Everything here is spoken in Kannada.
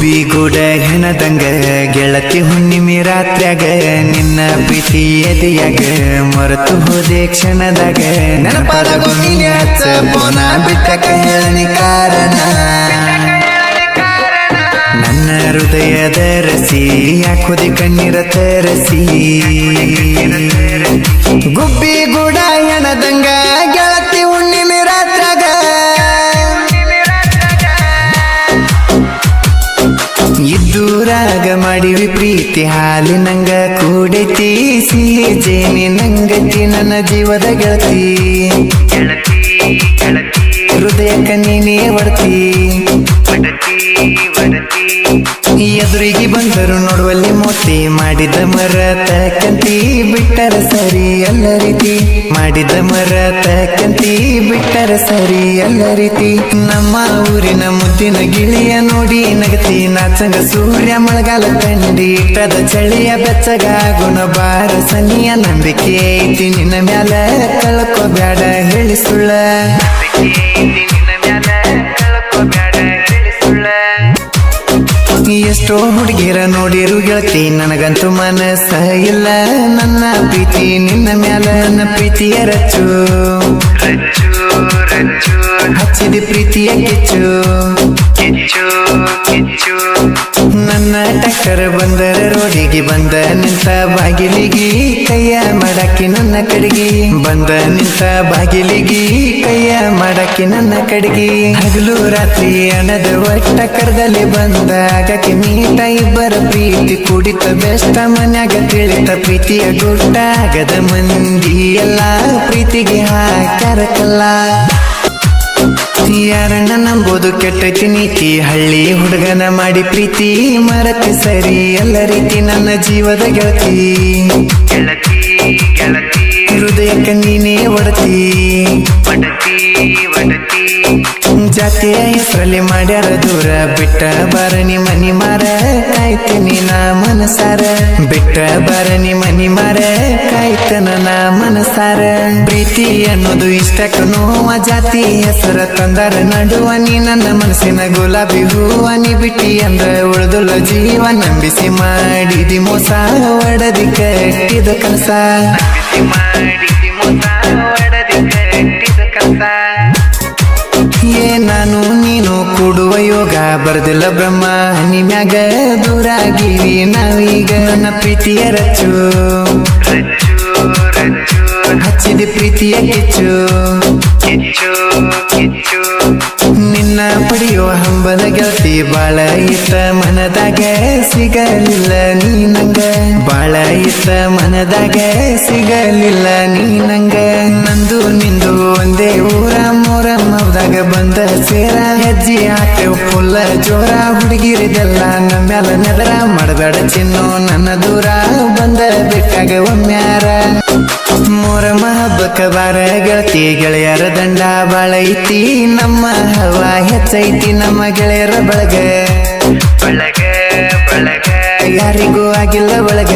ಗುಬ್ಬಿ ಗೂಡ ಹೆಣದಂಗ ಗೆಳತಿ ಹುಣ್ಣಿಮೆ ರಾತ್ರ್ಯಾಗ ನಿನ್ನ ಪ್ರೀತಿ ಎದೆಯಾಗ ಮರೆತು ಹೋದೆ ಕ್ಷಣದಾಗ ನೆನಪಾದ ಗುಮ್ಮಿನ ಹಚ್ಚ ಪೋನ ಬಿಟ್ಟಕ ಹೇಳನಿ ಕಾರಣ ನನ್ನ ಹೃದಯದ ರಸಿ ಯಾಕೋದಿ ಕಣ್ಣೀರ ತರಸಿ ಗುಬ್ಬಿ ಗೂಡ ಹೆಣದಂಗ ಗೆಳತಿ ಹುಣ್ಣಿಮೆ ರಾತ್ರ್ಯಾಗ ಇದ್ದೂರಾಗ ಮಾಡಿವಿ ಪ್ರೀತಿ ಹಾಲಿನಂಗ ಕೂಡೈತಿ ಸಿಹಿ ಜೇನಿ ನಂಗತಿ ನನ್ನ ಜೀವದ ಗೆಳತಿ ಹೃದಯಕ್ಕ ನೀನೇ ಒಡತಿ ಎದುರಿಗೆ ಬಂದರು ನೋಡುವಲ್ಲಿ ಮೋತಿ ಮಾಡಿದ ಮರತ ಕಂತಿ ಬಿಟ್ಟರ ಸರಿ ಎಲ್ಲ ರೀತಿ ಮಾಡಿದ ಮರತ ಕಂತಿ ಬಿಟ್ಟರ ಸರಿ ಎಲ್ಲ ರೀತಿ ನಮ್ಮ ಊರಿನ ಮುದ್ದಿನ ಗಿಳಿಯ ನೋಡಿ ನಗತಿ ನಾಚಂಗ ಸೂರ್ಯ ಮಳೆಗಾಲ ತಂಡಿ ಇಟ್ಟದ ಚಳಿಯ ಬೆಚ್ಚಗ ಗುಣ ಬಾರ ಸನಿಯ ನಂಬಿಕೆ ಐತಿ ನಿನ್ನ ಮ್ಯಾಲ ಕಳ್ಕೋಬ್ಯಾಡ ಹೇಳಿ ಸುಳ್ಳ ಎಷ್ಟೋ ಹುಡುಗಿರ ನೋಡಿರು ಗೆಳತಿ ನನಗಂತೂ ಮನಸ್ಸ ಇಲ್ಲ ನನ್ನ ಪ್ರೀತಿ ನಿನ್ನ ಮ್ಯಾಲ ನನ್ನ ಪ್ರೀತಿಯ ರಚ್ಚು ಹಚ್ಚಿದ ಪ್ರೀತಿಯ ಕಿಚ್ಚು ನನ್ನ ಟಕ್ಕರ್ ಬಂದರ ರೋಡಿಗೆ ಬಂದ ನಿಂತ ಬಾಗಿಲಿಗಿ ಕೈಯ ಮಾಡಾಕಿ ನನ್ನ ಕಡೆಗಿ ಬಂದ ನಿಂತ ಬಾಗಿಲಿಗಿ ಕೈಯ ಮಾಡಾಕಿ ನನ್ನ ಕಡೆಗಿ ಹಗಲು ರಾತ್ರಿ ಅಣದ ಒಟ್ಟ ಕರ್ದಲ್ಲಿ ಬಂದ ಆಗಾಕಿ ಮೀಟ ಇಬ್ಬರ ಪ್ರೀತಿ ಕುಡಿತ ಬೆಷ್ಟ ಮನ್ಯಾಗ ತಿಳಿತ ಪ್ರೀತಿಯ ಗುಟ್ಟ ಆಗದ ಮಂದಿ ಎಲ್ಲ ಪ್ರೀತಿಗೆ ಹಾಕ್ಯಾರಕಲ್ಲ ಯಾರನ್ನ ನಂಬೋದು ಕೆಟ್ಟೈತಿ ನೀತಿ ಹಳ್ಳಿ ಹುಡುಗನ ಮಾಡಿ ಪ್ರೀತಿ ಮರತಿ ಸರಿ ಎಲ್ಲ ರೀತಿ ನನ್ನ ಜೀವದ ಗೆಳತಿ ಹೃದಯಕ್ಕ ನೀನೇ ಒಡತಿ ಜಾತಿಯ ಹೆಸರಲ್ಲಿ ಮಾಡ್ಯಾರ ದೂರ ಬಿಟ್ಟ ಬಾರಣಿ ಮನಿ ಮಾರ ಕಾಯ್ತೀನಿ ನಾ ಮನಸಾರ ಬಿಟ್ಟ ಬಾರಣಿ ಮನಿ ಮಾರ ಕಾಯ್ತನ ನಾ ಮನಸಾರ ಪ್ರೀತಿ ಅನ್ನೋದು ಇಷ್ಟಕ್ಕ ನೋವ ಜಾತಿ ಹೆಸರ ತಂದರ ನಡುವ ನೀ ನನ್ನ ಮನಸ್ಸಿನ ಗುಲಾಬಿ ಹೂವ ನೀ ಬಿಟ್ಟಿ ಅಂದ್ರ ಉಳ್ದುಲ್ಲ ಜೀವ ನಂಬಿಸಿ ಮಾಡಿದಿ ಮೋಸ ಒಡದಿ ಕಟ್ಟಿದ ಕನಸ ನಾನು ನೀನು ಕೂಡುವ ಯೋಗ ಬರ್ದಿಲ್ಲ ಬ್ರಹ್ಮ ನಿಮ್ಯಾಗ ದೂರಾಗಿವಿ ನಾವೀಗ ನನ್ನ ಪ್ರೀತಿಯ ರಚ್ಚು ಹಚ್ಚಿದ ಪ್ರೀತಿಯ ಕಿಚ್ಚು ನಿನ್ನ ಪಡೆಯೋ ಹಂಬದ ಗೆಳತಿ ಬಾಳ ಇತ್ತ ಮನದಾಗ ಸಿಗಲಿಲ್ಲ ನೀ ನಂಗ ಬಾಳ ಇತ್ತ ಮನದಾಗ ಸಿಗಲಿಲ್ಲ ನೀ ನಂಗ ನಂದು ನಿಂದು ಒಂದೇ ಊರ ಮೋರ ಮೌದಾಗ ಬಂದ ಸೇರ ಹೆಜ್ಜೆ ಹಾಕೇವ್ ಫುಲ್ಲ ಜೋರ ಹುಡುಗಿರಿದೆಲ್ಲ ನಮ್ಮ್ಯಾಲ ನೆದರ ಮಾಡಬೇಡ ಚಿನ್ನು ನನ್ನ ದೂರ ಬಂದ ಬೇಕಾಗ ಒಮ್ಮ್ಯಾರ ಮೋರ ಮಹಬ್ಬಕ್ಕ ಬಾರ ಗೆಳತಿ ಗೆಳೆಯರ ದಂಡ ಬಾಳ ಐತಿ ನಮ್ಮ ಹವಾ ಹೆಚ್ಚೈತಿ ನಮ್ಮ ಗೆಳೆಯರ ಬಳಗ ಯಾರಿಗೂ ಆಗಿಲ್ಲ ಒಳಗ